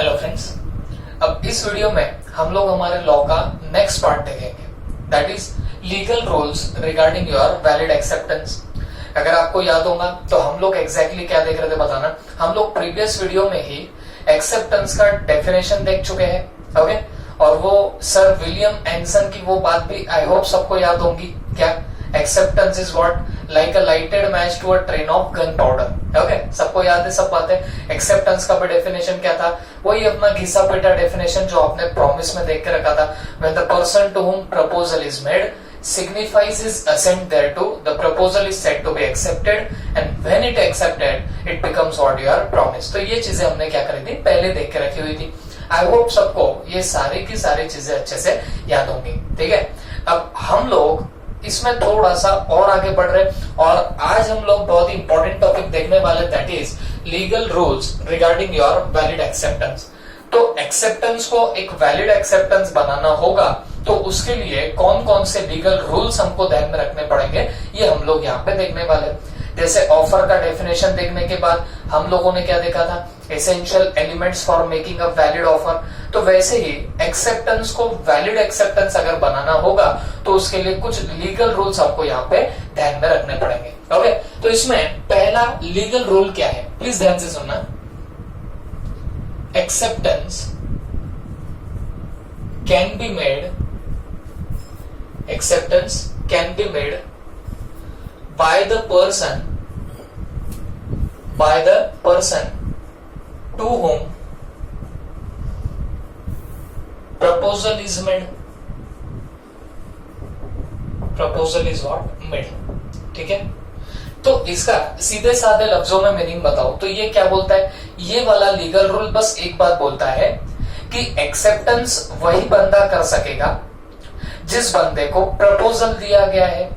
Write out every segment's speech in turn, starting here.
Hello friends, अब इस video में हम लोग हमारे लॉ का नेक्स्ट पार्ट देखेंगे, that is legal rules regarding your valid acceptance. अगर आपको याद होगा तो हम लोग एग्जैक्टली क्या देख रहे थे बताना। हम लोग प्रीवियस वीडियो में ही एक्सेप्टेंस का डेफिनेशन देख चुके हैं, ओके। और वो सर विलियम एंसन की वो बात भी आई होप सबको याद होगी। क्या acceptance is what like a lighted match to a train of gunpowder, okay. सबको याद है सब बातें। एक्सेप्टेंस का भी डेफिनेशन क्या था, वही अपना घिसा पेटा डेफिनेशन जो आपने प्रॉमिस में देख के रखा था। When the person to whom proposal is made signifies his assent thereto, the proposal is said to be accepted, and when it accepted, it becomes what you are promised। तो ये चीजें हमने क्या करी थी, पहले देख के रखी हुई थी। आई होप सबको ये सारी की सारी चीजें अच्छे से याद होंगी, ठीक है। अब हम लोग इसमें थोड़ा सा और आगे बढ़ रहे, और आज हम लोग बहुत ही इंपॉर्टेंट टॉपिक देखने वाले, that is legal rules regarding your valid acceptance. तो एक्सेप्टेंस को एक वैलिड एक्सेप्टेंस बनाना होगा तो उसके लिए कौन कौन से लीगल रूल्स हमको ध्यान में रखने पड़ेंगे, ये हम लोग यहाँ पे देखने वाले। जैसे ऑफर का डेफिनेशन देखने के बाद हम लोगों ने क्या देखा था, essential elements for making a valid offer. तो वैसे ही एक्सेप्टेंस को वैलिड एक्सेप्टेंस अगर बनाना होगा तो उसके लिए कुछ लीगल रूल्स आपको यहाँ पे ध्यान में रखने पड़ेंगे, ओके। तो इसमें पहला लीगल रूल क्या है, प्लीज ध्यान से सुनना। Acceptance can be made by the person to whom proposal is made। proposal is what made, ठीक है। तो इसका सीधे साधे लफ्जों में मीनिंग बताओ तो ये क्या बोलता है, ये वाला लीगल रूल बस एक बात बोलता है कि एक्सेप्टेंस वही बंदा कर सकेगा जिस बंदे को प्रपोजल दिया गया है,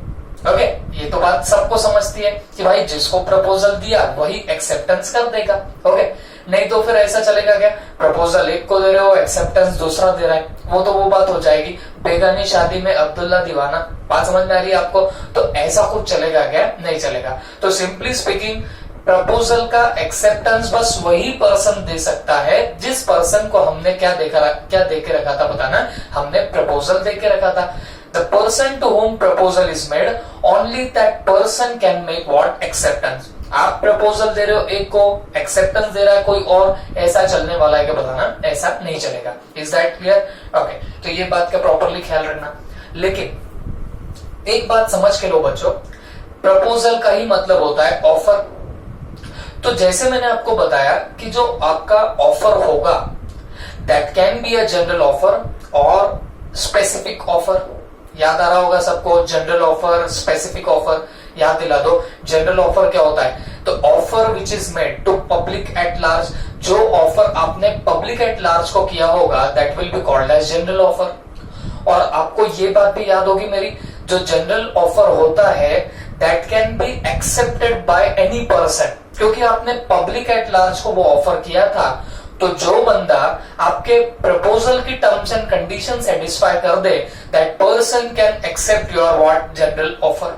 ओके। ये तो बात सबको समझती है कि भाई जिसको प्रपोजल दिया वही एक्सेप्टेंस कर देगा, ओके। नहीं तो फिर ऐसा चलेगा क्या, प्रपोजल एक को दे रहे हो, एक्सेप्टेंस दूसरा दे रहा है, वो तो वो बात हो जाएगी बेगानी शादी में अब्दुल्ला दीवाना। बात समझ में आ रही है आपको। तो ऐसा कुछ चलेगा क्या, नहीं चलेगा। तो सिंपली स्पीकिंग प्रपोजल का एक्सेप्टेंस बस वही पर्सन दे सकता है जिस पर्सन को हमने क्या दे के रखा था बताना, हमने प्रपोजल दे के रखा था। The person to whom proposal is made, only that person can make what acceptance। आप प्रपोजल दे रहे हो एक को, एक्सेप्टेंस दे रहा है कोई और, ऐसा चलने वाला है क्या बताना, ऐसा नहीं चलेगा। Is that clear, okay. तो ये बात का प्रॉपरली ख्याल रखना। लेकिन एक बात समझ के लो बच्चों, प्रपोजल का ही मतलब होता है ऑफर। तो जैसे मैंने आपको बताया कि जो आपका ऑफर होगा that can be a general offer और स्पेसिफिक ऑफर। याद आ रहा होगा सबको, जनरल ऑफर, स्पेसिफिक ऑफर याद दिला दो। जनरल ऑफर क्या होता है, तो offer which is made to public at large. जो ऑफर आपने पब्लिक एट लार्ज को किया होगा that will be called as general offer. और आपको ये बात भी याद होगी मेरी, जो जनरल ऑफर होता है that can be accepted by any person, क्योंकि आपने पब्लिक एट लार्ज को वो ऑफर किया था। तो जो बंदा आपके प्रपोजल की टर्म्स एंड कंडीशन सेटिस्फाई कर दे that person can accept your what general offer.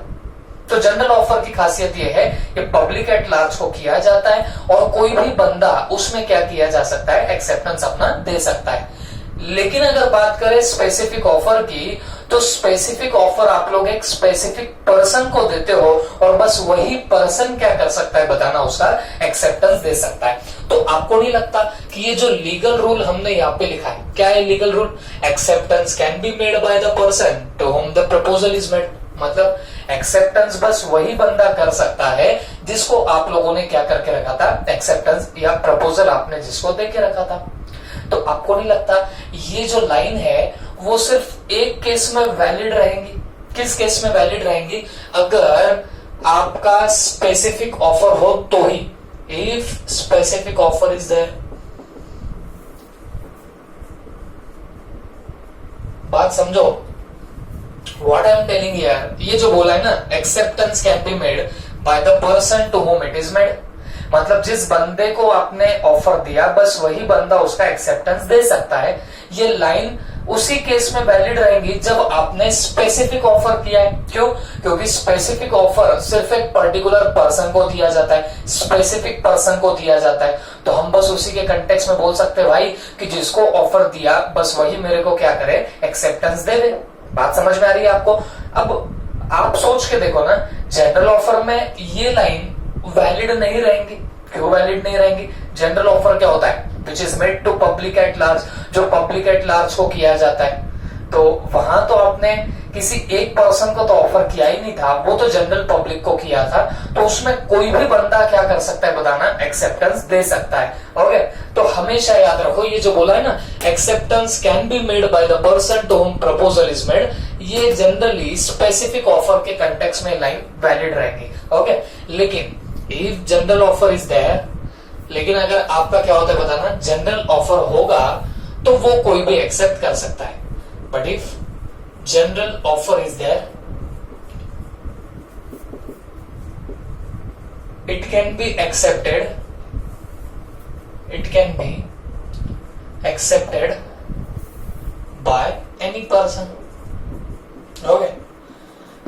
तो जनरल ऑफर की खासियत ये है कि पब्लिक एट लार्ज को किया जाता है और कोई भी बंदा उसमें क्या किया जा सकता है, एक्सेप्टेंस अपना दे सकता है। लेकिन अगर बात करें स्पेसिफिक ऑफर की, तो स्पेसिफिक ऑफर आप लोग एक स्पेसिफिक पर्सन को देते हो और बस वही पर्सन क्या कर सकता है बताना, उसका एक्सेप्टेंस दे सकता है। तो आपको नहीं लगता कि ये जो लीगल रूल हमने यहाँ पे लिखा है, क्या है legal rule, acceptance can be made by the person to whom the proposal is made. मतलब एक्सेप्टेंस बस वही बंदा कर सकता है जिसको आप लोगों ने क्या करके रखा था, एक्सेप्टेंस या प्रपोजल आपने जिसको दे के रखा था। तो आपको नहीं लगता ये जो लाइन है वो सिर्फ एक केस में वैलिड रहेंगी। किस केस में वैलिड रहेंगी, अगर आपका स्पेसिफिक ऑफर हो तो ही। If specific offer is there, बात समझो what I am telling here. ये जो बोला है ना, acceptance can be made by the person to whom it is made, मतलब जिस बंदे को आपने ऑफर दिया बस वही बंदा उसका एक्सेप्टेंस दे सकता है। ये लाइन उसी केस में वैलिड रहेंगी जब आपने स्पेसिफिक ऑफर किया है। क्यों? क्योंकि स्पेसिफिक ऑफर सिर्फ एक पर्टिकुलर पर्सन को दिया जाता है, स्पेसिफिक पर्सन को दिया जाता है। तो हम बस उसी के कंटेक्स्ट में बोल सकते हैं भाई कि जिसको ऑफर दिया बस वही मेरे को क्या करे, एक्सेप्टेंस दे दे। बात समझ में आ रही है आपको? अब आप सोच के देखो ना, जनरल ऑफर में ये लाइन वैलिड नहीं रहेंगी। क्यों वैलिड नहीं रहेंगी? जनरल ऑफर क्या होता है? Which is made to public at large, जो पब्लिक एट लार्ज को किया जाता है। तो वहां तो आपने किसी एक पर्सन को तो ऑफर किया ही नहीं था, वो तो जनरल पब्लिक को किया था। तो उसमें कोई भी बंदा क्या कर सकता है बताना, एक्सेप्टेंस दे सकता है। ओके, तो हमेशा याद रखो ये जो बोला है ना, acceptance can be made by the person to whom proposal is made, ये जनरली स्पेसिफिक ऑफर के कंटेक्स्ट में लाइन वैलिड रहेंगी। ओके, लेकिन if general offer is there, लेकिन अगर आपका क्या होता है बताना, जनरल ऑफर होगा तो वो कोई भी एक्सेप्ट कर सकता है। But if general offer is there, it can be accepted, it can be accepted by any person. Okay,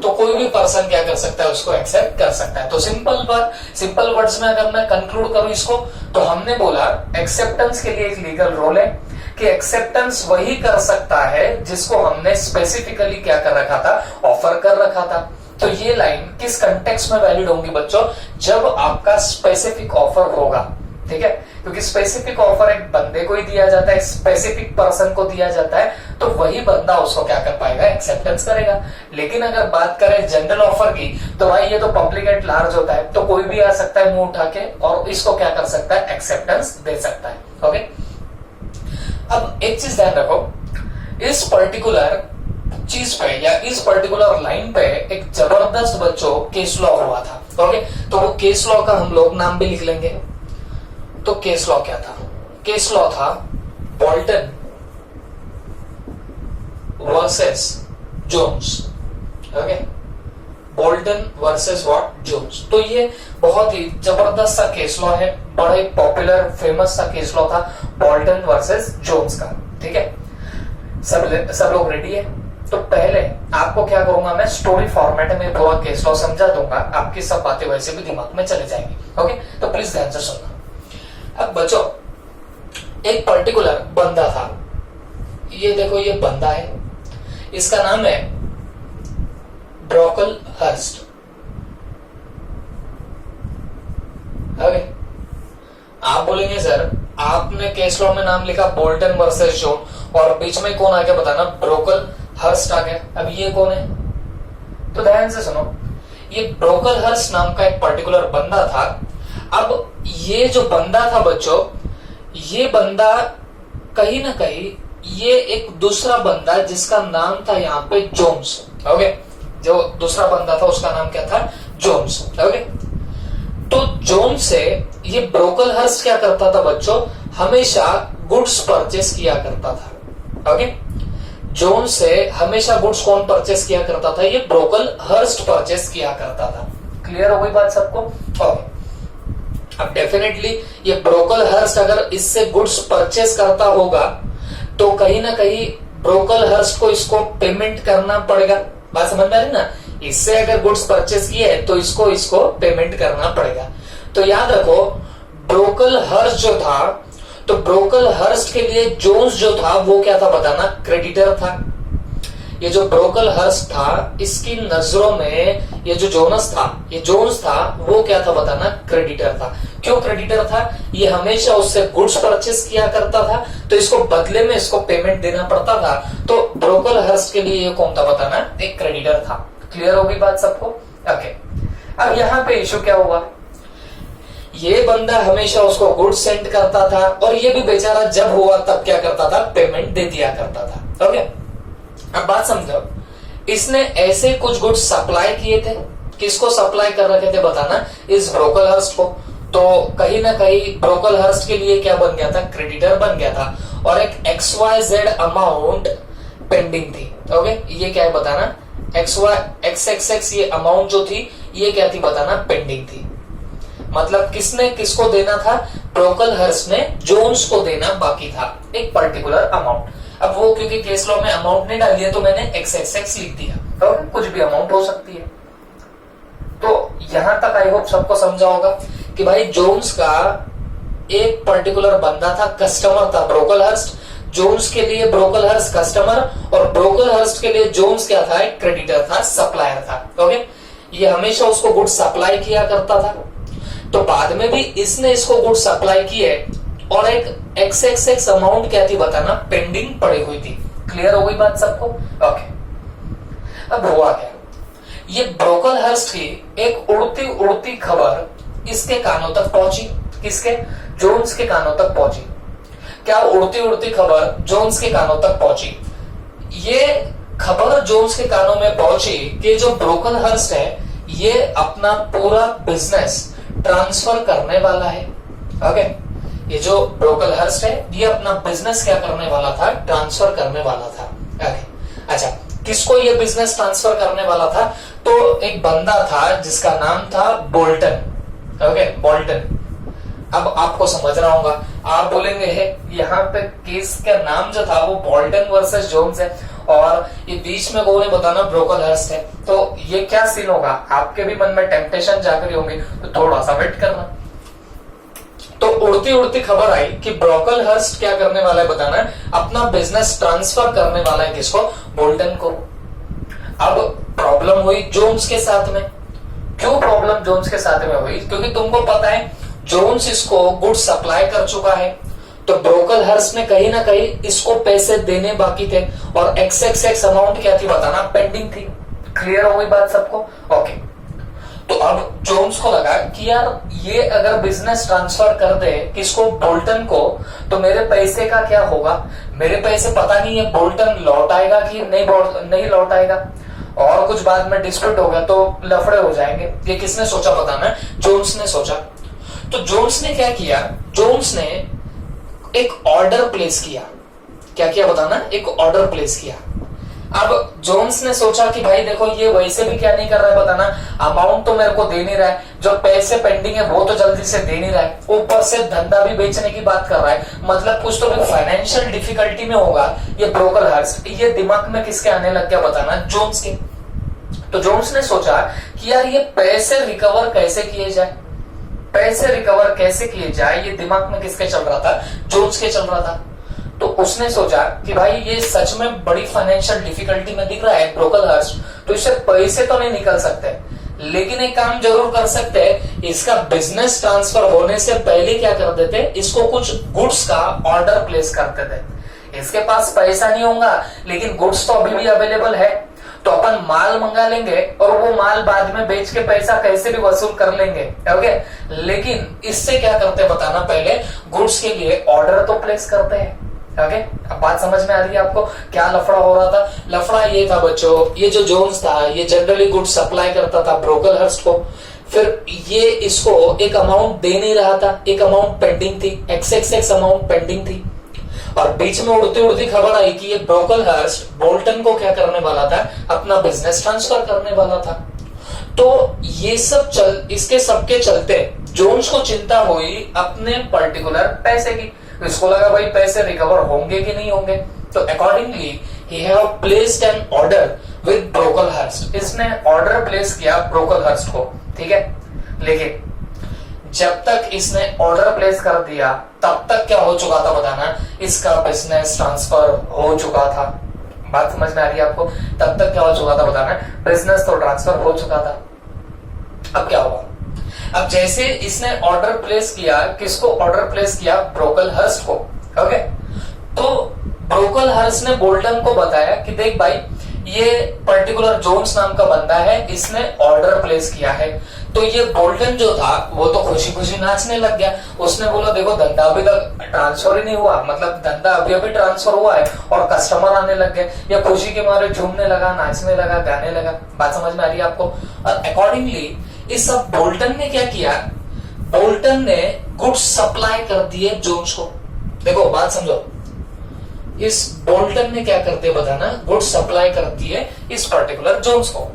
तो कोई भी पर्सन क्या कर सकता है, उसको एक्सेप्ट कर सकता है। तो सिंपल वर्ड्स में अगर मैं कंक्लूड करूं इसको, तो हमने बोला एक्सेप्टेंस के लिए एक लीगल रोल है कि एक्सेप्टेंस वही कर सकता है जिसको हमने स्पेसिफिकली क्या कर रखा था, ऑफर कर रखा था। तो ये लाइन किस कंटेक्स्ट में वैलिड होंगी बच्चों? जब आपका स्पेसिफिक ऑफर होगा। ठीक है, क्योंकि स्पेसिफिक ऑफर एक बंदे को ही दिया जाता है, स्पेसिफिक पर्सन को दिया जाता है, तो वही बंदा उसको क्या कर पाएगा, एक्सेप्टेंस करेगा। लेकिन अगर बात करें जनरल ऑफर की, तो भाई ये तो पब्लिक एट लार्ज होता है, तो कोई भी आ सकता है मुंह उठा के और इसको क्या कर सकता है, एक्सेप्टेंस दे सकता है। ओके, अब एक चीज ध्यान रखो, इस पर्टिकुलर चीज पे या इस पर्टिकुलर लाइन पे एक जबरदस्त बच्चों केस लॉ हुआ था। ओके, तो वो केस लॉ का हम लोग नाम भी लिख लेंगे। तो केस लॉ क्या था? केस लॉ था Bolton versus Jones. Okay, Bolton versus what, Jones. तो ये बहुत ही जबरदस्त सा केस लॉ है, बड़ा ही पॉपुलर फेमस सा केस लॉ था बोल्टन वर्सेस जोन्स का। ठीक है, सब लोग रेडी है? तो पहले आपको क्या करूंगा, मैं स्टोरी फॉर्मेट में पूरा केस लॉ समझा दूंगा, आपकी सब बातें वैसे भी दिमाग में चले जाएंगी। ओके, तो प्लीज ध्यान से सुनना। अब बच्चों, एक पर्टिकुलर बंदा था, ये देखो ये बंदा है, इसका नाम है ब्रोकलहर्स्ट। ओके, आप बोलेंगे सर आपने केस लॉ में नाम लिखा बोल्टन वर्सेस जोन और बीच में कौन आ गया बताना, ब्रोकलहर्स्ट आ गया। अब ये कौन है? तो ध्यान से सुनो, ये ब्रोकलहर्स्ट नाम का एक पर्टिकुलर बंदा था। अब ये जो बंदा था बच्चों, ये बंदा कहीं ना कहीं ये एक दूसरा बंदा जिसका नाम था यहाँ पे जोन्स। ओके, जो दूसरा बंदा था उसका नाम क्या था, जोन्स। ओके, तो जोन्स से ये ब्रोकलहर्स्ट क्या करता था बच्चों, हमेशा गुड्स परचेस किया करता था। ओके, जोन्स से हमेशा गुड्स कौन परचेस किया करता था, ये ब्रोकलहर्स्ट परचेस किया करता था। क्लियर हो गई बात सबको? ओके, अब डेफिनेटली ये ब्रोकलहर्स्ट अगर इससे गुड्स परचेस करता होगा तो कहीं ना कहीं ब्रोकलहर्स्ट को इसको पेमेंट करना पड़ेगा। बात समझ में आ रही ना? इससे अगर गुड्स परचेस किए तो इसको पेमेंट करना पड़ेगा। तो याद रखो, ब्रोकलहर्स्ट जो था, तो ब्रोकलहर्स्ट के लिए जोन्स जो था वो क्या था बताना, क्रेडिटर था। ये जो ब्रोकलहर्स्ट था, इसकी नजरों में ये जो जोन्स था वो क्या था बताना, क्रेडिटर था। क्यों क्रेडिटर था? ये हमेशा उससे गुड्स परचेस किया करता था, तो इसको बदले में इसको पेमेंट देना पड़ता था। तो ब्रोकलहर्स्ट के लिए ये कौन था बताना, एक क्रेडिटर था। क्लियर हो गई बात सबको? ओके, अब यहाँ पे इशू क्या हुआ, ये बंदा हमेशा उसको गुड्स सेंड करता था और ये भी बेचारा जब हुआ तब क्या करता था, पेमेंट दे दिया करता था। ओके, अब बात समझो, इसने ऐसे कुछ गुड्स सप्लाई किए थे, किसको सप्लाई कर रखे थे बताना, इस ब्रोकलहर्स्ट को। तो कहीं ना कहीं ब्रोकलहर्स्ट के लिए क्या बन गया था, क्रेडिटर बन गया था और एक XYZ अमाउंट पेंडिंग थी। ओके, ये क्या है बताना, XXX ये अमाउंट जो थी ये क्या थी बताना, पेंडिंग थी। मतलब किसने किसको देना था, ब्रोकलहर्स्ट ने जोन्स को देना बाकी था एक पर्टिकुलर अमाउंट। अब वो क्योंकि केस लॉ में अमाउंट नहीं डाली है तो मैंने XXX लिख दिया, तो कुछ भी अमाउंट हो सकती है। तो यहां तक आई होप सबको समझा होगा कि भाई जोन्स का एक पर्टिकुलर बंदा था, कस्टमर था ब्रोकलहर्स्ट, जोन्स के लिए ब्रोकलहर्स्ट कस्टमर और ब्रोकलहर्स्ट के लिए जोन्स क्या था, एक क्रेडिटर था, सप्लायर था। ओके, ये हमेशा उसको गुड्स सप्लाई किया करता था। तो बाद में भी इसने इसको गुड्स सप्लाई किए और एक XXX अमाउंट क्या थी बताना, पेंडिंग पड़ी हुई थी। क्लियर हो गई बात सबको? ओके, अब हुआ क्या, ये ब्रोकलहर्स्ट की एक उड़ती उड़ती खबर इसके कानों तक पहुंची। किसके? जोन्स के कानों तक पहुंची। क्या उड़ती उड़ती खबर जोन्स के कानों तक पहुंची? ये खबर जोन्स के कानों में पहुंची कि जो ब्रोकलहर्स्ट है ये अपना पूरा बिजनेस ट्रांसफर करने वाला है। ओके, ये जो ब्रोकलहर्स्ट है ये अपना बिजनेस क्या करने वाला था, ट्रांसफर करने वाला था। ओके, अच्छा, किसको ये बिजनेस ट्रांसफर करने वाला था? तो एक बंदा था जिसका नाम था बोल्टन। Okay, Bolton. अब आपको समझना होगा, आप बोलेंगे है यहाँ पे केस का नाम जो था वो बोल्टन वर्सेस जोन्स है और ये बीच में वो ने बताना ब्रोकलहर्स्ट है, तो ये क्या सीन होगा? आपके भी मन में टेम्पटेशन जागरी होंगी, तो थोड़ा सा वेट करना। तो उड़ती उड़ती खबर आई कि ब्रोकलहर्स्ट क्या करने वाला है बताना, अपना बिजनेस ट्रांसफर करने वाला है। किसको? बोल्टन को। अब प्रॉब्लम हुई जोन्स के साथ में। क्यों प्रॉब्लम जोन्स के साथ में हुई? क्योंकि तुमको पता है जोन्स इसको गुड्स सप्लाई कर चुका है, तो ब्रोकलहर्स्ट ने कहीं ना कहीं इसको पैसे देने बाकी थे और XXX अमाउंट क्या थी बताना, पेंडिंग थी। क्लियर हो गई बात सबको? ओके, तो अब जोन्स को लगा कि यार ये अगर बिजनेस ट्रांसफर कर दे किसको, बोल्टन को, तो मेरे पैसे का क्या होगा? मेरे पैसे पता नहीं है बोल्टन लौट आएगा कि नहीं लौट आएगा, और कुछ बाद में डिस्प्यूट होगा तो लफड़े हो जाएंगे। ये किसने सोचा बताना? जोन्स ने सोचा। तो जोन्स ने क्या किया, जोन्स ने एक ऑर्डर प्लेस किया। क्या किया बताना? एक ऑर्डर प्लेस किया। अब जोन्स ने सोचा कि भाई देखो ये वैसे भी क्या नहीं कर रहा है बताना, अमाउंट तो मेरे को दे नहीं रहा है, जो पैसे पेंडिंग है वो तो जल्दी से दे नहीं रहा है, ऊपर से धंधा भी बेचने की बात कर रहा है, मतलब कुछ तो भी फाइनेंशियल डिफिकल्टी में होगा ये ब्रोकलहर्स्ट। ये दिमाग में किसके आने लग गया बताना? जोन्स के। तो जोन्स ने सोचा कि यार ये पैसे रिकवर कैसे किए जाए, पैसे रिकवर कैसे किए जाए, ये दिमाग में किसके चल रहा था? जोन्स के चल रहा था। तो उसने सोचा कि भाई ये सच में बड़ी फाइनेंशियल डिफिकल्टी में दिख रहा है ब्रोकलहर्स्ट, तो इससे पैसे तो नहीं निकल सकते, लेकिन एक काम जरूर कर सकते हैं, इसका बिजनेस ट्रांसफर होने से पहले क्या कर देते, इसको कुछ गुड्स का ऑर्डर प्लेस करते थे। इसके पास पैसा नहीं होगा लेकिन गुड्स तो अभी भी अवेलेबल है, तो अपन माल मंगा लेंगे और वो माल बाद में बेच के पैसा कैसे भी वसूल कर लेंगे। ओके, लेकिन इससे क्या करते बताना, पहले गुड्स के लिए ऑर्डर तो प्लेस करते हैं। ओके, अब बात समझ में आ रही है आपको? क्या लफड़ा हो रहा था? लफड़ा ये था बच्चों, ये जो जोन्स था ये जनरली गुड्स सप्लाई करता था ब्रोकलहर्स्ट को, फिर ये इसको एक अमाउंट दे नहीं रहा था, एक अमाउंट पेंडिंग थी, XXX अमाउंट पेंडिंग थी, और बीच में उड़ती उड़ती खबर आई कि ये ब्रोकलहर्स्ट बोल्टन को क्या करने वाला था, अपना बिजनेस ट्रांसफर करने वाला था। तो ये सब इसके सबके चलते जोन्स को चिंता हुई अपने पर्टिकुलर पैसे की। इसको लगा भाई पैसे रिकवर होंगे कि नहीं होंगे, तो accordingly he have placed an order with Brocklehurst. इसने ऑर्डर प्लेस किया ब्रोकलहर्स्ट को, ठीक है। लेकिन जब तक इसने ऑर्डर प्लेस कर दिया तब तक क्या हो चुका था बताना, इसका बिजनेस ट्रांसफर हो चुका था। बात समझ में आ रही है आपको? तब तक क्या हो चुका था बताना, बिजनेस तो ट्रांसफर हो चुका था। अब क्या हुआ, अब जैसे इसने ऑर्डर प्लेस किया, किसको ऑर्डर प्लेस किया? ब्रोकलहर्स्ट को। ओके, तो ब्रोकलहर्स्ट ने बोल्टन को बताया कि देख भाई ये पर्टिकुलर जोन्स नाम का बंदा है, इसने ऑर्डर प्लेस किया है। तो ये बोल्टन जो था वो तो खुशी खुशी नाचने लग गया। उसने बोला देखो धंधा अभी तक ट्रांसफर ही नहीं हुआ, मतलब धंधा अभी अभी ट्रांसफर हुआ है और कस्टमर आने लग गए। या खुशी के मारे झूमने लगा, नाचने लगा, गाने लगा। बात समझ में आ रही है आपको? और अकॉर्डिंगली इस सब बोल्टन ने क्या किया, बोल्टन ने गुड्स सप्लाई कर दिए जोन्स को। देखो बात समझो, इस बोल्टन ने क्या करते बताना, गुड्स सप्लाई कर दिए इस पर्टिकुलर जोन्स को।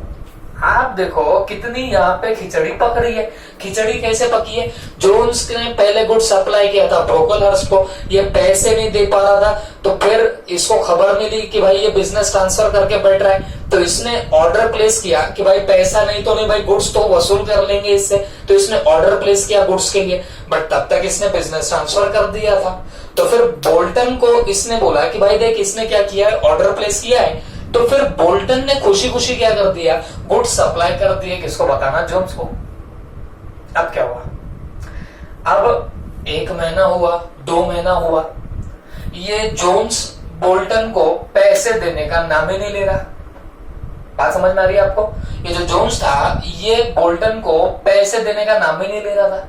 आप देखो कितनी यहाँ पे खिचड़ी पक रही है। खिचड़ी कैसे पकी है? जोन्स ने पहले गुड सप्लाई किया था ब्रोकलहर्स्ट को, ये पैसे नहीं दे पा रहा था, तो फिर इसको खबर मिली कि भाई ये बिजनेस ट्रांसफर करके बैठ रहा है, तो इसने ऑर्डर प्लेस किया कि भाई पैसा नहीं तो नहीं भाई, गुड्स तो वसूल कर लेंगे इससे, तो इसने ऑर्डर प्लेस किया गुड्स के लिए, बट तब तक इसने बिजनेस ट्रांसफर कर दिया था। तो फिर बोल्टन को इसने बोला कि भाई देख इसने क्या किया है, ऑर्डर प्लेस किया है, तो फिर बोल्टन ने खुशी खुशी क्या कर दिया, गुड्स सप्लाई कर दिए, किसको बताना, जोन्स को। अब क्या हुआ, अब 1 महीना हुआ, 2 महीना हुआ, ये जोन्स बोल्टन को पैसे देने का नाम ही नहीं ले रहा। बात समझ में आ रही है आपको? ये जो जोन्स था ये बोल्टन को पैसे देने का नाम ही नहीं ले रहा था।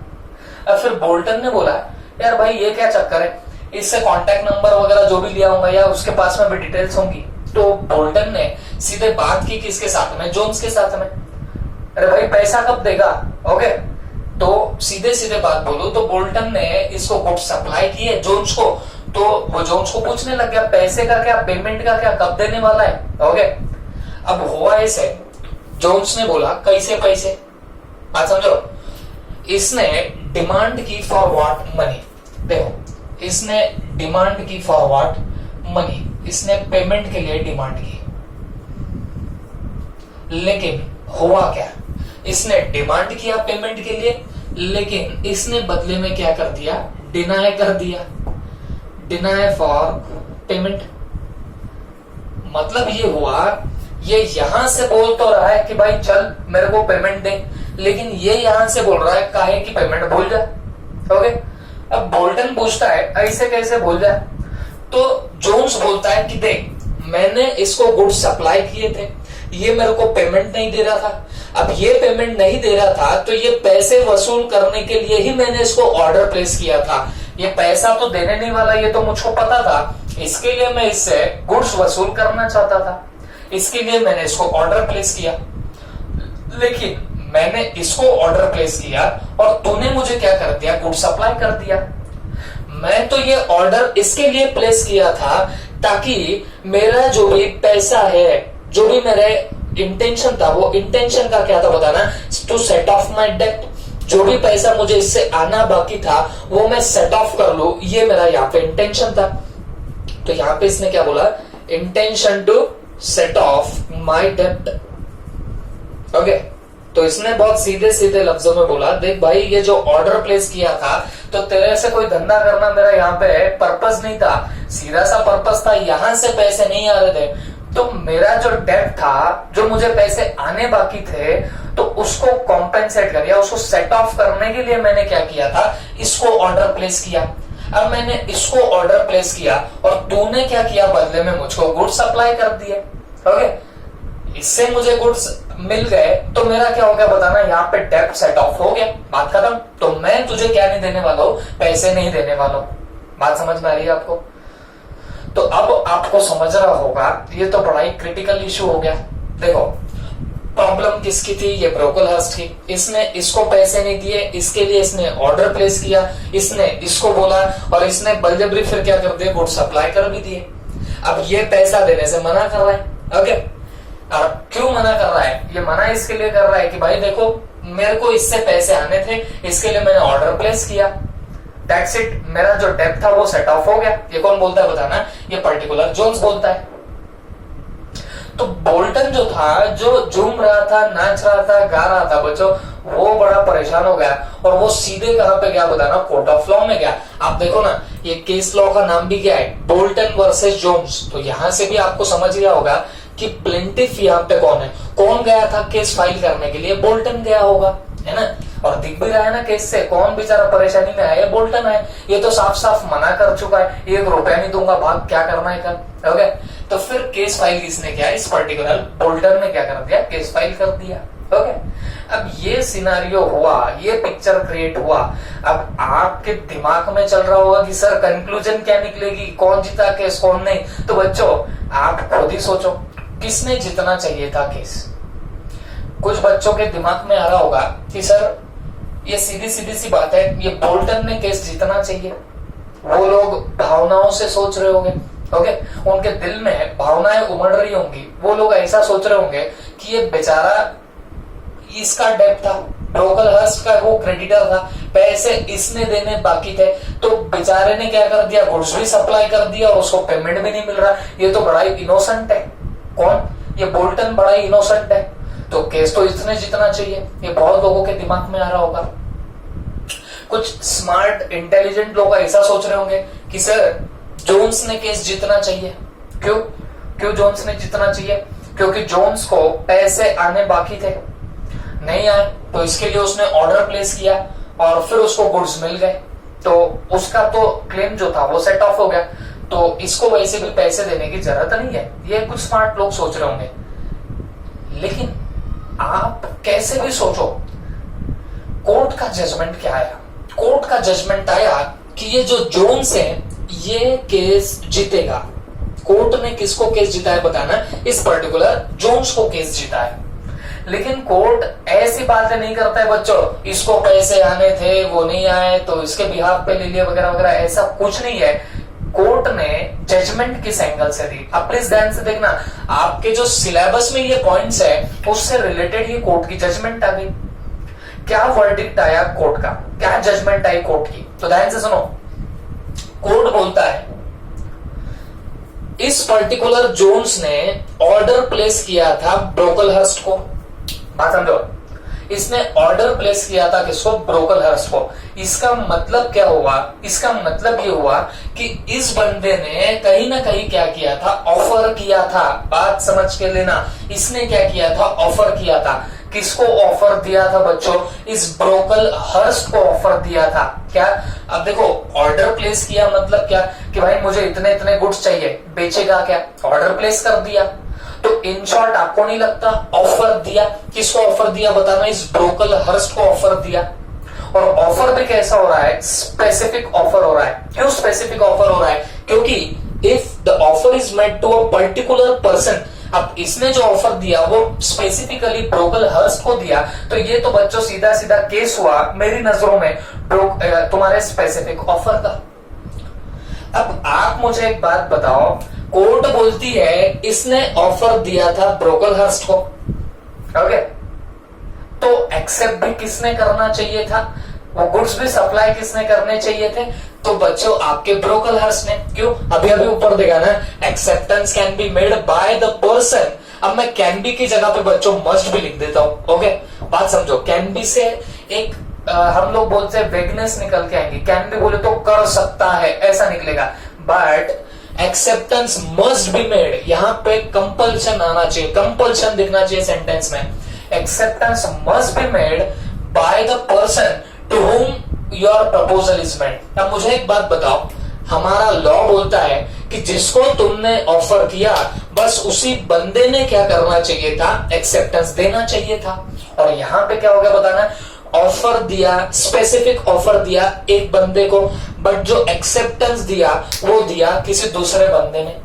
अब फिर बोल्टन ने बोला यार भाई ये क्या चक्कर है, इससे कांटेक्ट नंबर वगैरह जो भी लिया होगा या उसके पास में भी डिटेल्स होंगी। तो बोल्टन ने सीधे बात की किसके साथ में, जोन्स के साथ में। अरे भाई पैसा कब देगा, ओके। तो सीधे सीधे बात बोलो तो बोल्टन ने इसको गुड्स सप्लाई किए जोन्स को, तो वो जोन्स को पूछने लग गया पैसे का क्या, पेमेंट का क्या, कब देने वाला है, ओके। अब हुआ ऐसे, जोन्स ने बोला कैसे पैसे, बात समझो, इसने डिमांड की फॉर व्हाट, मनी। देखो इसने डिमांड की फॉर व्हाट, मनी, इसने पेमेंट के लिए डिमांड की, लेकिन हुआ क्या, इसने डिमांड किया पेमेंट के लिए, लेकिन इसने बदले में क्या कर दिया, डिनाई कर दिया, डिनाई फॉर पेमेंट। मतलब ये हुआ, ये यहां से बोल तो रहा है कि भाई चल मेरे को पेमेंट दे, लेकिन ये यहां से बोल रहा है काहे की पेमेंट भूल जा, ओके। अब बोल्टन पूछता है ऐसे कैसे भूल जा, तो जोन्स बोलता है कि देख मैंने इसको गुड्स सप्लाई किए थे, ये मेरे को पेमेंट नहीं दे रहा था, अब ये पेमेंट नहीं दे रहा था तो ये पैसे वसूल करने के लिए ही मैंने इसको ऑर्डर प्लेस किया था, ये पैसा तो देने नहीं वाला, ये तो मुझको पता था, इसके लिए मैं इससे गुड्स वसूल करना चाहता था, इसके लिए मैंने इसको ऑर्डर प्लेस किया। लेकिन मैंने इसको ऑर्डर प्लेस किया और तूने मुझे क्या कर दिया, गुड्स सप्लाई कर दिया। मैं तो ये ऑर्डर इसके लिए प्लेस किया था ताकि मेरा जो भी पैसा है, जो भी मेरे इंटेंशन था, वो इंटेंशन का क्या था बताना, to set off my debt, जो भी पैसा मुझे इससे आना बाकी था वो मैं सेट ऑफ कर लू, ये मेरा यहाँ पे इंटेंशन था। तो यहाँ पे इसने क्या बोला, intention to set off my debt, okay. तो इसने बहुत सीधे सीधे लफ्जों में बोला देख भाई ये जो ऑर्डर प्लेस किया था तो तेरे से कोई धंधा करना मेरा यहाँ पे पर्पस नहीं था, सीधा सा पर्पस था, यहां से पैसे नहीं आ रहे थे, तो मेरा जो डेट था, जो मुझे पैसे आने बाकी थे, तो उसको कॉम्पेंसेट कर, या उसको सेट ऑफ करने के लिए मैंने क्या किया था, इसको ऑर्डर प्लेस किया। अब मैंने इसको ऑर्डर प्लेस किया और तूने क्या किया, बदले में मुझको गुड्स सप्लाई कर दिए, ओके। इससे मुझे गुड्स मिल गए तो मेरा क्या हो गया बताना, यहाँ पे डेट सेट ऑफ हो गया, बात खत्म। तो मैं तुझे क्या नहीं देने वाला हूं, पैसे नहीं देने वाला हूं। बात समझ में आ रही है आपको? तो अब आपको समझ रहा होगा ये तो बड़ा ही क्रिटिकल इशू हो गया। देखो प्रॉब्लम किसकी थी, ये ब्रोकलहर्स्ट की, इसने इसको पैसे नहीं दिए, इसके लिए इसने ऑर्डर प्लेस किया, इसने इसको बोला और इसने बलजबरी फिर क्या कर दिया, गुड सप्लाई कर भी दिए। अब ये पैसा देने से मना कर रहा है, ओके। अब क्यों मना कर रहा है, ये मना इसके लिए कर रहा है कि भाई देखो मेरे को इससे पैसे आने थे, इसके लिए मैंने ऑर्डर प्लेस किया, दैट्स इट, मेरा जो डेट था वो सेट ऑफ हो गया। ये कौन बोलता है बताना, ये पर्टिकुलर जोन्स बोलता है। तो बोल्टन जो था, जो झूम रहा था, नाच रहा था, गा रहा था बच्चों, वो बड़ा परेशान हो गया और वो सीधे कहां पे गया बताना, कोर्ट ऑफ लॉ में गया। आप देखो ना ये केस लॉ का नाम भी क्या है, बोल्टन वर्सेस जोन्स। तो यहां से भी आपको समझ गया होगा कि प्लेंटिफ यहाँ पे कौन है, कौन गया था केस फाइल करने के लिए, बोल्टन गया होगा, है ना। और दिख भी रहा है ना केस से, कौन बेचारा परेशानी में है, बोल्टन है। ये तो साफ साफ मना कर चुका है, 1 रुपया नहीं दूंगा, भाग, क्या करना है कर, ओके। तो फिर केस फाइल किसने किया, इस पर्टिकुलर बोल्टन ने क्या कर दिया, केस फाइल कर दिया, ओके। अब ये सिनारियो हुआ, ये पिक्चर क्रिएट हुआ। अब आपके दिमाग में चल रहा होगा कि सर कंक्लूजन क्या निकलेगी, कौन जीता केस, कौन नहीं। तो बच्चों आप खुद ही सोचो किसने जीतना चाहिए था केस। कुछ बच्चों के दिमाग में आ रहा होगा कि सर ये सीधी सीधी सी बात है, ये बोल्टन ने केस जीतना चाहिए। वो लोग भावनाओं से सोच रहे होंगे, ओके, उनके दिल में भावनाएं उमड़ रही होंगी। वो लोग ऐसा सोच रहे होंगे कि ये बेचारा इसका डेब्ट था, ब्रोकलहर्स्ट का वो क्रेडिटर था, पैसे इसने देने बाकी थे, तो बेचारे ने क्या कर दिया, गुड्स भी सप्लाई कर दिया और उसको पेमेंट भी नहीं मिल रहा। ये तो बड़ा ही इनोसेंट है। कौन? ये बोल्टन बड़ा ही इनोसेंट है। तो केस तो इसने जीतना चाहिए। ये बहुत लोगों के दिमाग में आ रहा होगा। कुछ स्मार्ट इंटेलिजेंट लोग ऐसा सोच रहे होंगे कि सर जोन्स ने केस जीतना चाहिए। क्यों जोन्स ने जीतना चाहिए? क्योंकि जोन्स को पैसे आने बाकी थे, नहीं आए, तो इसके लिए उसने ऑर्डर प्लेस किया और फिर उसको गुड्स मिल गए, तो उसका तो क्लेम जो था वो सेट ऑफ हो गया। तो इसको वैसे भी पैसे देने की जरूरत नहीं है। ये कुछ स्मार्ट लोग सोच रहे होंगे। लेकिन आप कैसे भी सोचो, कोर्ट का जजमेंट क्या आया? कोर्ट का जजमेंट आया कि ये जो जोन्स है ये केस जीतेगा। कोर्ट ने किसको केस जीता है बताना, इस पर्टिकुलर जोन्स को केस जीता है। लेकिन कोर्ट ऐसी बातें नहीं करता है बच्चों, इसको पैसे आने थे वो नहीं आए तो इसके बिहाफ पे ले लिए वगैरह वगैरह, ऐसा कुछ नहीं है। कोर्ट ने जजमेंट किस एंगल से दी, अब प्लीज ध्यान से देखना। आपके जो सिलेबस में ये पॉइंट्स है उससे रिलेटेड ही कोर्ट की जजमेंट आ गई। क्या वर्डिक्ट आया कोर्ट का, क्या जजमेंट आई कोर्ट की, तो ध्यान से सुनो। कोर्ट बोलता है इस पर्टिकुलर जोन्स ने ऑर्डर प्लेस किया था ब्रोकलहर्स्ट को। बात समझो, इसने ऑर्डर प्लेस किया था किसको? ब्रोकलहर्स्ट को। इसका मतलब क्या हुआ? इसका मतलब ये हुआ कि इस बंदे ने कहीं ना कहीं क्या किया था, ऑफर किया था। बात समझ के लेना, इसने क्या किया था, ऑफर किया था। किसको ऑफर दिया था बच्चों? इस ब्रोकलहर्स्ट को ऑफर दिया था। क्या? अब देखो, ऑर्डर प्लेस किया मतलब क्या कि भाई मुझे इतने इतने गुड्स चाहिए, बेचेगा क्या? ऑर्डर प्लेस कर दिया। तो इन शॉर्ट आपको नहीं लगता ऑफर दिया? किसको ऑफर दिया बताना? इस ब्रोकलहर्स्ट को ऑफर दिया। और ऑफर भी कैसा हो रहा है? स्पेसिफिक ऑफर हो रहा है। क्यों स्पेसिफिक ऑफर हो रहा है? क्योंकि if the offer is made to a particular person, अब इसने जो ऑफर दिया वो स्पेसिफिकली ब्रोकलहर्स्ट को दिया, तो ये तो बच्चों सीधा सीधा केस हुआ मेरी नजरों में तुम्हारे स्पेसिफिक ऑफर का। अब आप मुझे एक बात बताओ, कोर्ट बोलती है इसने ऑफर दिया था ब्रोकलहर्स्ट को, ओके, तो एक्सेप्ट भी किसने करना चाहिए था? वो गुड्स भी सप्लाई किसने करने चाहिए थे? तो बच्चों आपके ब्रोकलहर्स्ट ने। क्यों? अभी अभी ऊपर देखा ना, acceptance can be made by the person. अब मैं कैन बी की जगह पे बच्चों मस्ट भी लिख देता हूं। ओके, बात समझो। कैन बी से एक हम लोग बोलते हैं वेगनेस निकल के आएंगे। कैन बी बोले तो कर सकता है, ऐसा निकलेगा। But acceptance must be made, यहां पे कंपल्शन आना चाहिए, कंपल्शन दिखना चाहिए सेंटेंस में। Acceptance must be made by the person to whom your proposal is made। अब मुझे एक बात बताओ, हमारा लॉ बोलता है कि जिसको तुमने ऑफर किया बस उसी बंदे ने क्या करना चाहिए था? एक्सेप्टेंस देना चाहिए था। और यहां पे क्या हो गया बताना? ऑफर दिया, स्पेसिफिक ऑफर दिया एक बंदे को, बट जो एक्सेप्टेंस दिया वो दिया किसी दूसरे बंदे ने।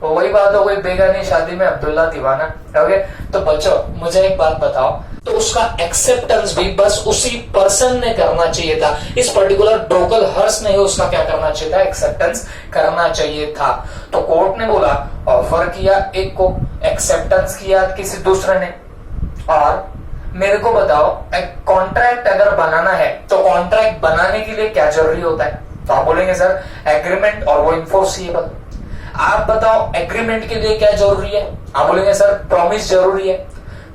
तो वही बात हो गई बेगानी शादी में अब्दुल्ला दीवाना। ओके, तो बच्चों मुझे एक बात बताओ, तो उसका एक्सेप्टेंस भी बस उसी पर्सन ने करना चाहिए था। इस पर्टिकुलर ब्रोकलहर्स्ट ने ही उसका क्या करना चाहिए था? एक्सेप्टेंस करना चाहिए था। तो कोर्ट ने बोला ऑफर किया एक को, एक्सेप्टेंस किया किसी दूसरे ने। और मेरे को बताओ, एक कॉन्ट्रैक्ट अगर बनाना है तो कॉन्ट्रैक्ट बनाने के लिए क्या जरूरी होता है? तो आप बोलेंगे सर एग्रीमेंट, और वो इन्फोर्सिएबल। आप बताओ एग्रीमेंट के लिए क्या जरूरी है? आप बोलेंगे सर प्रॉमिस जरूरी है।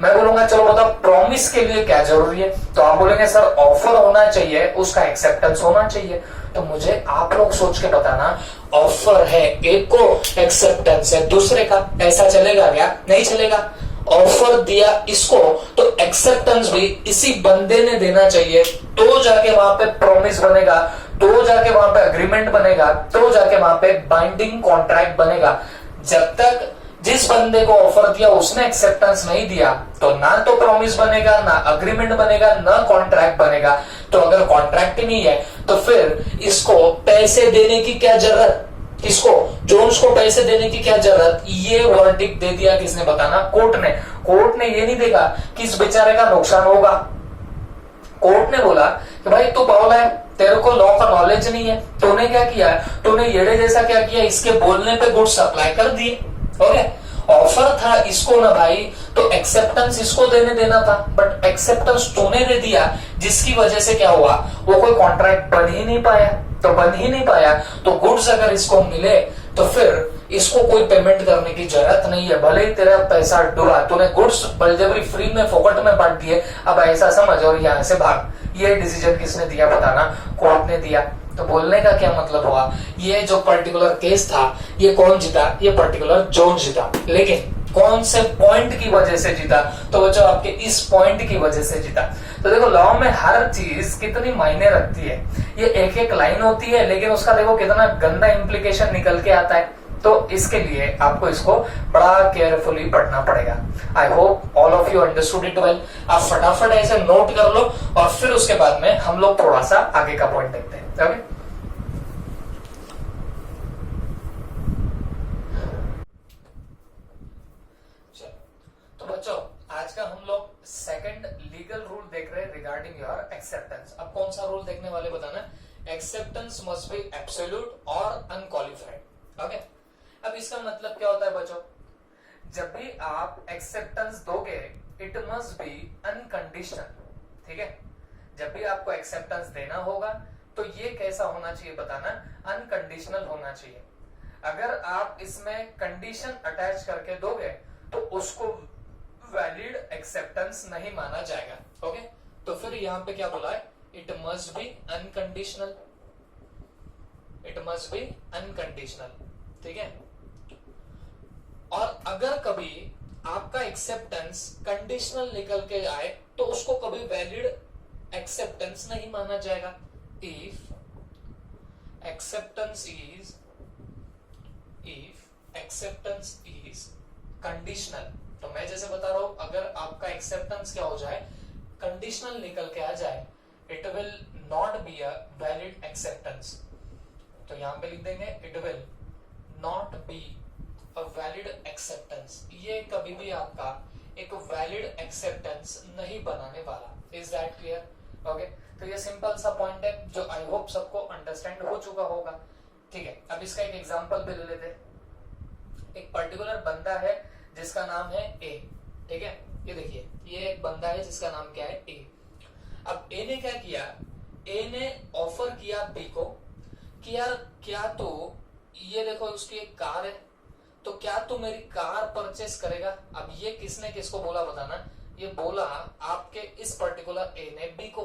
मैं बोलूंगा चलो बताओ प्रॉमिस के लिए क्या जरूरी है? तो आप बोलेंगे सर ऑफर होना चाहिए, उसका एक्सेप्टेंस होना चाहिए। तो मुझे आप लोग सोच के बताना, ऑफर है एक को, एक्सेप्टेंस है दूसरे का, ऐसा चलेगा क्या? नहीं चलेगा। ऑफर दिया इसको तो एक्सेप्टेंस भी इसी बंदे ने देना चाहिए, तो जाके वहां पे प्रॉमिस बनेगा, तो जाके वहां पे अग्रीमेंट बनेगा, तो जाके वहां पे बाइंडिंग कॉन्ट्रैक्ट बनेगा। जब तक जिस बंदे को ऑफर दिया उसने एक्सेप्टेंस नहीं दिया तो ना तो प्रॉमिस बनेगा, ना अग्रीमेंट बनेगा, ना कॉन्ट्रैक्ट बनेगा। तो अगर कॉन्ट्रैक्ट ही नहीं है तो फिर इसको पैसे देने की क्या जरूरत? किसको? जोन्स को पैसे देने की क्या जरूरत? ये वर्डिक्ट दे दिया किसने बताना? कोर्ट ने। कोर्ट ने ये नहीं देखा कि इस बेचारे का नुकसान होगा। कोर्ट ने बोला कि भाई तू बावला है, तेरे को लॉ का नॉलेज नहीं है, तूने क्या किया? तूने येड़े जैसा क्या किया? इसके बोलने पे गुड्स सप्लाई कर दिए। ओके, ऑफर था इसको ना भाई, तो एक्सेप्टेंस इसको देने देना था, बट एक्सेप्टेंस तूने दे दिया, जिसकी वजह से क्या हुआ, वो कोई कॉन्ट्रैक्ट बन ही नहीं पाया। तो बन ही नहीं पाया तो गुड्स अगर इसको मिले तो फिर इसको कोई पेमेंट करने की जरूरत नहीं है, भले ही तेरा पैसा डूबा, तूने गुड्स बलजबरी फ्री में फोकट में बांट दिए, अब ऐसा समझ और यहां से भाग। ये डिसीजन किसने दिया बताना, कोर्ट ने दिया। तो बोलने का क्या मतलब हुआ, ये जो पर्टिकुलर केस था ये कौन जीता, ये पर्टिकुलर जॉन जीता, लेकिन कौन से पॉइंट की वजह से जीता, तो बच्चों आपके इस पॉइंट की वजह से जीता। तो देखो लॉ में हर चीज कितनी मायने रखती है, ये एक एक लाइन होती है लेकिन उसका देखो कितना गंदा इंप्लीकेशन निकल के आता है। तो इसके लिए आपको इसको बड़ा केयरफुली पढ़ना पड़ेगा। I hope all of you understood it well. आप फटाफट ऐसे नोट कर लो और फिर उसके बाद में हम लोग थोड़ा सा आगे का पॉइंट देखते हैं। ओके, तो बच्चों आज का हम लोग सेकंड लीगल रूल देख रहे हैं रिगार्डिंग योर एक्सेप्टेंस। अब कौन सा रूल देखने वाले बताना, एक्सेप्टेंस मस्ट बी एब्सोल्यूट और अनक्वालिफाइड। ओके, अब इसका मतलब क्या होता है बच्चों, जब भी आप एक्सेप्टेंस दोगे इट मस्ट बी अनकंडीशनल। ठीक है, जब भी आपको एक्सेप्टेंस देना होगा तो ये कैसा होना चाहिए बताना, अनकंडीशनल होना चाहिए। अगर आप इसमें कंडीशन अटैच करके दोगे तो उसको वैलिड एक्सेप्टेंस नहीं माना जाएगा। ओके, तो फिर यहां पे क्या बोला है, it must be unconditional, it must be unconditional. ठीक है, और अगर कभी आपका एक्सेप्टेंस कंडीशनल निकल के आए तो उसको कभी वैलिड एक्सेप्टेंस नहीं माना जाएगा। इफ एक्सेप्टेंस इज कंडीशनल, तो मैं जैसे बता रहा हूं, अगर आपका एक्सेप्टेंस क्या हो जाए, कंडीशनल निकल के आ जाए, it will not be a valid acceptance. तो यहां पे लिख देंगे it will not be a valid acceptance, ये कभी भी आपका एक वैलिड एक्सेप्टेंस नहीं बनाने वाला। Is that clear? ओके, तो ये सिंपल सा पॉइंट है जो आई होप सबको अंडरस्टैंड हो चुका होगा। ठीक है, अब इसका एक एग्जांपल भी ले लेते हैं। एक पर्टिकुलर बंदा है जिसका नाम है ए। ठीक है, ये देखिए, ये एक बंदा है जिसका नाम क्या है, ए। अब ए ने क्या किया, ए ने ऑफर किया बी को कि यार क्या तो ये देखो उसकी एक कार है, तो क्या तू मेरी कार परचेस करेगा। अब ये किसने किसको बोला बताना, ये बोला आपके इस पर्टिकुलर ए ने बी को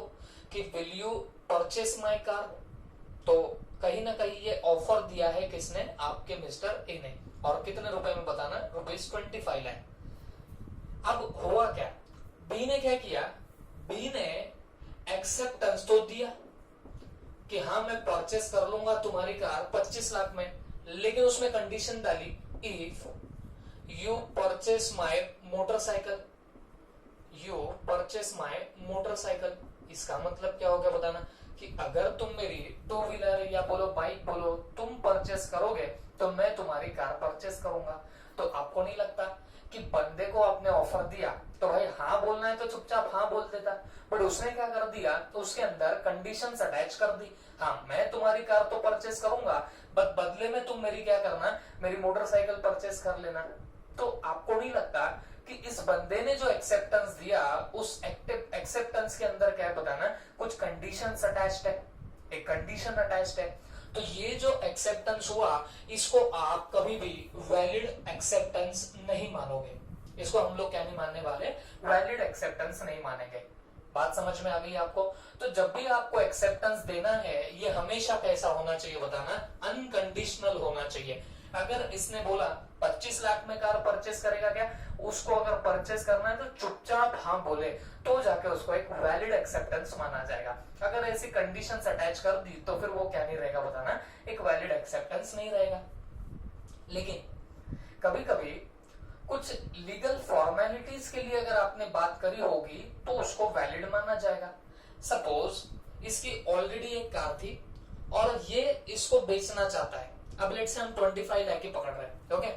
कि will you purchase my car. तो कहीं ना कहीं ये ऑफर दिया है किसने, आपके मिस्टर ए ने, और कितने रुपए में बताना, ₹25 लाख। अब हुआ क्या, बी ने क्या किया, बी ने एक्सेप्टेंस तो दिया कि हाँ मैं परचेस कर लूंगा तुम्हारी कार 25 लाख में, लेकिन उसमें कंडीशन डाली, if you purchase my motorcycle, you purchase my motorcycle. इसका मतलब क्या हो गया बताना, कि अगर तुम मेरी टू व्हीलर या बोलो बाइक बोलो तुम परचेस करोगे तो मैं तुम्हारी कार परचेस करूंगा। तो आपको नहीं लगता कि बंदे को आपने ऑफर दिया तो भाई हाँ बोलना है तो चुपचाप हाँ बोल देता, बट उसने क्या कर दिया, तो उसके अंदर कंडीशंस अटैच कर दी। हाँ मैं तुम्हारी कार तो परचेस करूंगा, बट बदले में तुम मेरी क्या करना, मेरी मोटरसाइकिल परचेस कर लेना। तो आपको नहीं लगता कि इस बंदे ने जो एक्सेप्टेंस दिया उस एक्सेप्टेंस के अंदर क्या है बताना, कुछ कंडीशंस अटैच्ड है, एक कंडीशन अटैच्ड है। तो ये जो एक्सेप्टेंस हुआ इसको आप कभी भी वैलिड एक्सेप्टेंस नहीं मानोगे, इसको हम लोग क्या नहीं मानने वाले, वैलिड एक्सेप्टेंस नहीं मानेंगे। बात समझ में आ गई आपको? तो जब भी आपको एक्सेप्टेंस देना है ये हमेशा कैसा होना चाहिए बताना, अनकंडीशनल होना चाहिए। अगर इसने बोला 25 लाख में कार परचेस करेगा क्या, उसको अगर परचेस करना है तो चुपचाप हाँ बोले तो जाके उसको एक वैलिड एक्सेप्टेंस माना जाएगा। अगर ऐसी कंडीशंस अटैच कर दी तो फिर वो क्या नहीं रहेगा बताना, एक वैलिड एक्सेप्टेंस नहीं रहेगा। लेकिन कभी कभी कुछ लीगल फॉर्मेलिटीज के लिए अगर आपने बात करी होगी तो उसको वैलिड माना जाएगा। सपोज इसकी ऑलरेडी एक कार थी और ये इसको बेचना चाहता है। अब लेट्स से हम 25 लाख की पकड़ रहे हैं। ओके,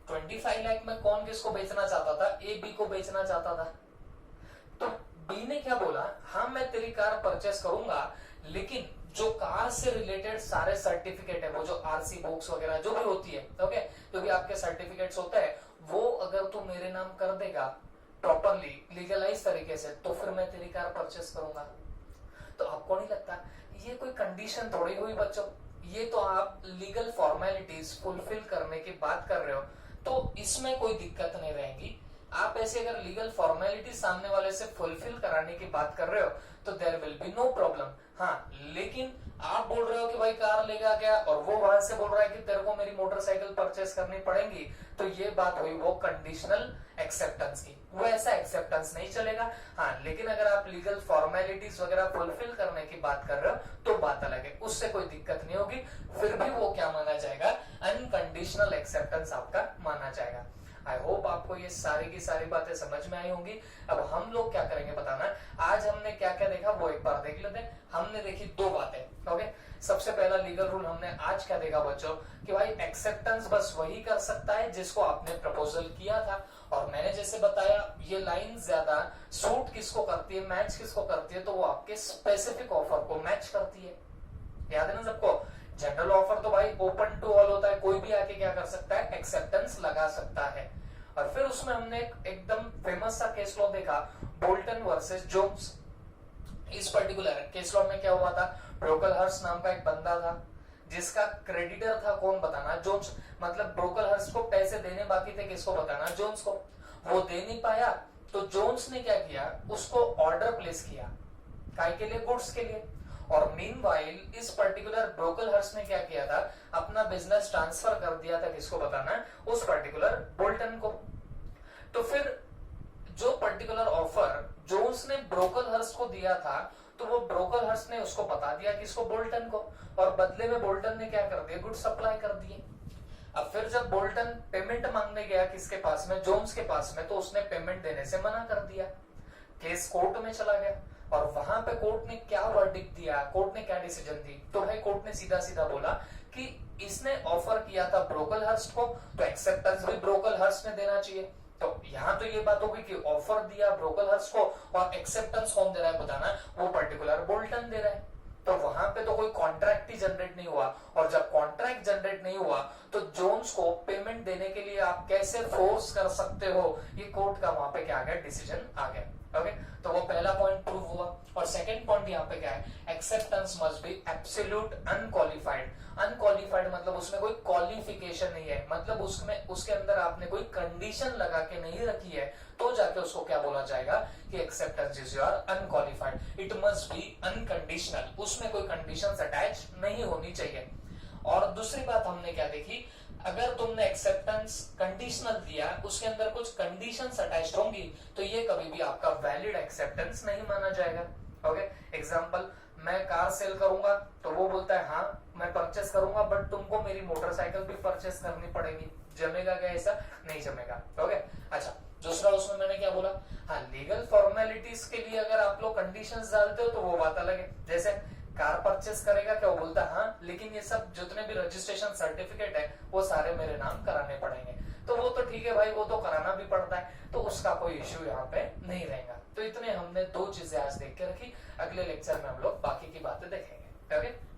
25 लाख में कौन किसको बेचना चाहता था, ए बी को बेचना चाहता था। तो बी ने क्या बोला, हाँ मैं तेरी कार परचेस करूंगा, लेकिन जो कार से रिलेटेड सारे सर्टिफिकेट है, वो जो आरसी बुक्स वगैरह जो भी होती है, ओके, जो भी आपके सर्टिफिकेट्स होते हैं वो अगर तू मेरे नाम कर देगा प्रॉपरली लीगलाइज तरीके से, तो फिर मैं तेरी कार परचेस करूंगा। तो आपको नहीं लगता ये कोई कंडीशन थोड़ी हुई बच्चों, ये तो आप लीगल फॉर्मेलिटीज फुलफिल करने की बात कर रहे हो, तो इसमें कोई दिक्कत नहीं रहेगी। आप ऐसे अगर लीगल फॉर्मेलिटी सामने वाले से फुलफिल कराने की बात कर रहे हो तो there will be no problem. हाँ, लेकिन आप बोल रहे हो कि भाई कार लेगा क्या, और वो वहां से बोल रहा है कि तेरे को मेरी मोटरसाइकिल परचेस करनी पड़ेगी, तो ये बात हुई वो कंडीशनल एक्सेप्टेंस की, वो ऐसा एक्सेप्टेंस नहीं चलेगा। हाँ, लेकिन अगर आप लीगल फॉर्मेलिटीज वगैरह फुलफिल करने की बात कर रहे हो तो बात अलग है, उससे कोई दिक्कत नहीं होगी, फिर भी वो क्या माना जाएगा, अनकंडीशनल एक्सेप्टेंस आपका माना जाएगा। आई होप आपको ये सारी की सारी बातें समझ में आई होंगी। अब हम लोग क्या करेंगे बताना, आज हमने क्या क्या देखा वो एक बार देख लेते हैं। हमने देखी दो बातें। ओके, सबसे पहला लीगल रूल हमने आज क्या देखा बच्चों, कि भाई एक्सेप्टेंस बस वही कर सकता है जिसको आपने प्रपोजल किया था, और मैंने जैसे बताया ये लाइन ज्यादा सूट किसको करती है, मैच किसको करती है, तो वो आपके स्पेसिफिक ऑफर को मैच करती है। याद है ना सबको, जनरल ऑफर तो भाई ओपन टू ऑल होता है, कोई भी आके क्या कर सकता है, एक्सेप्टेंस लगा सकता है। और फिर उसमें हमने एकदम फेमस सा केस लॉ देखा, बोल्टन वर्सेस जोन्स। इस पर्टिकुलर केस लॉ में क्या हुआ था, ब्रोकलहर्स्ट नाम का एक बंदा था जिसका क्रेडिटर था कौन बताना, जोन्स। मतलब ब्रोकलहर्स्ट को पैसे देने बाकी थे, किसको बताना, जोन्स को। वो दे नहीं पाया तो जोन्स ने क्या किया, उसको ऑर्डर प्लेस किया, काय के लिए, गुड्स के लिए। और मीनवाइल इस पर्टिकुलर ब्रोकलहर्स्ट ने क्या किया था, अपना बिजनेस ट्रांसफर कर दिया था, किसको बताना, उस पर्टिकुलर बोल्टन को। तो फिर जो पर्टिकुलर ऑफर जोन्स ने ब्रोकलहर्स्ट को दिया था, तो वो ब्रोकलहर्स्ट ने उसको बता दिया किसको, बोल्टन को, और बदले में बोल्टन ने क्या कर दिया, गुड सप्लाई कर दिए। अब फिर जब बोल्टन पेमेंट मांगने गया किसके पास में, जोन्स के पास में, तो उसने पेमेंट देने से मना कर दिया। केस कोर्ट में चला गया, और वहां पे कोर्ट ने क्या वर्डिक्ट दिया, कोर्ट ने क्या डिसीजन दी, तो भाई कोर्ट ने सीधा सीधा बोला कि इसने ऑफर किया था ब्रोकलहर्स्ट को, तो एक्सेप्टेंस भी ब्रोकलहर्स्ट ने देना चाहिए। तो यहाँ तो ये बात होगी कि ऑफर दिया ब्रोकलहर्स्ट को, और एक्सेप्टेंस कौन दे रहा है बताना, वो पर्टिकुलर बोल्टन दे रहा है। तो वहां पे तो कोई कॉन्ट्रैक्ट ही जनरेट नहीं हुआ, और जब कॉन्ट्रैक्ट जनरेट नहीं हुआ तो जोन्स को पेमेंट देने के लिए आप कैसे फोर्स कर सकते हो, ये कोर्ट का वहां पे क्या आ गया, डिसीजन आ गया। ओके, तो वो पहला पॉइंट प्रूव हुआ। और सेकंड पॉइंट यहाँ पे क्या है, acceptance must B absolute unqualified. Unqualified मतलब उसमें कोई क्वालिफिकेशन नहीं है, मतलब उसमें उसके अंदर आपने कोई कंडीशन लगा के नहीं रखी है, तो जाके उसको क्या बोला जाएगा कि acceptance is your unqualified. It must be unconditional, उसमें कोई कंडीशंस अटैच नहीं होनी चाहिए। और दूसरी बात हमने क्या देखी, अगर तुमने एक्सेप्टेंस कंडीशनल दिया, उसके अंदर कुछ कंडीशंस अटैच्ड होंगी, तो ये कभी भी आपका वैलिड एक्सेप्टेंस नहीं माना जाएगा। ओके, एग्जांपल, मैं कार सेल करूंगा तो वो बोलता है हाँ मैं परचेस करूंगा, बट तुमको मेरी मोटरसाइकिल भी परचेस करनी पड़ेगी, जमेगा क्या, ऐसा नहीं जमेगा। ओके, अच्छा, दूसरा उसमें मैंने क्या बोला, हाँ लीगल फॉर्मेलिटीज के लिए अगर आप लोग कंडीशंस डालते हो तो वो बात अलग है। जैसे कार परचेस करेगा क्या, वो बोलता है हाँ, लेकिन ये सब जितने भी रजिस्ट्रेशन सर्टिफिकेट है वो सारे मेरे नाम कराने पड़ेंगे, तो वो तो ठीक है भाई, वो तो कराना भी पड़ता है, तो उसका कोई इश्यू यहाँ पे नहीं रहेगा। तो इतने हमने दो चीजें आज देख के रखी, अगले लेक्चर में हम लोग बाकी की बातें देखेंगे। ओके।